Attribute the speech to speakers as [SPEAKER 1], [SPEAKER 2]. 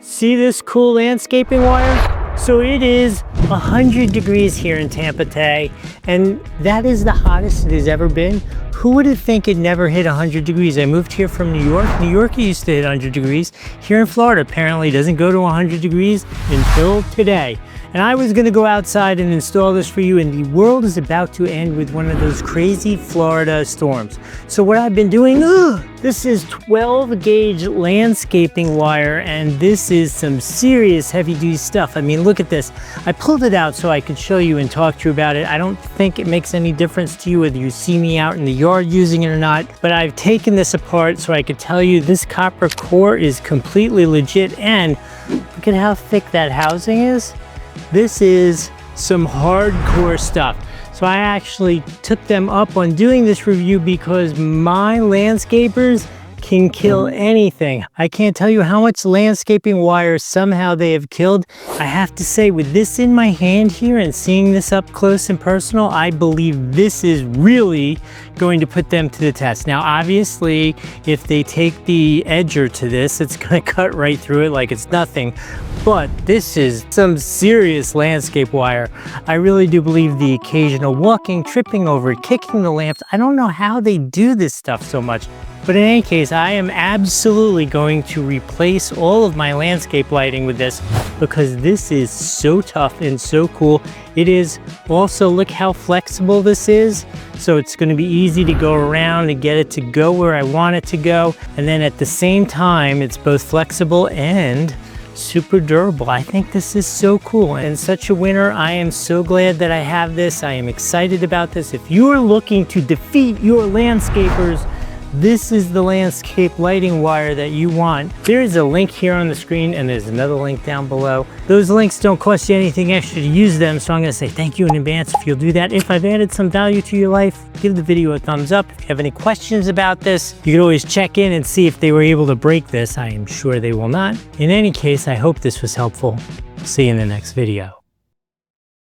[SPEAKER 1] See this cool landscaping wire? So it is 100 degrees here in Tampa today, and that is the hottest it has ever been. Who would have think it never hit 100 degrees? I moved here from New York. New York used to hit 100 degrees. Here in Florida, apparently it doesn't go to 100 degrees until today. And I was gonna go outside and install this for you, and the world is about to end with one of those crazy Florida storms. So what I've been doing, this is 12 gauge landscaping wire, and this is some serious heavy duty stuff. I mean, look at this. I pulled it out so I could show you and talk to you about it. I don't think it makes any difference to you whether you see me out in the yard using it or not, but I've taken this apart so I could tell you this copper core is completely legit, and look at how thick that housing is. This is some hardcore stuff. So I actually took them up on doing this review because my landscapers can kill anything. I can't tell you how much landscaping wire somehow they have killed. I have to say, with this in my hand here and seeing this up close and personal, I believe this is really going to put them to the test. Now, obviously, if they take the edger to this, it's gonna cut right through it like it's nothing. But this is some serious landscape wire. I really do believe the occasional walking, tripping over it, kicking the lamps, I don't know how they do this stuff so much. But in any case, I am absolutely going to replace all of my landscape lighting with this because this is so tough and so cool. It is also, look how flexible this is. So it's going to be easy to go around and get it to go where I want it to go. And then at the same time, it's both flexible and super durable. I think this is so cool. In such a winter, I am so glad that I have this. I am excited about this. If you are looking to defeat your landscapers, this is the landscape lighting wire that you want. There is a link here on the screen and there's another link down below. Those links don't cost you anything extra to use them, so I'm gonna say thank you in advance if you'll do that. If I've added some value to your life, give the video a thumbs up. If you have any questions about this, you can always check in and see if they were able to break this. I am sure they will not. In any case, I hope this was helpful. See you in the next video.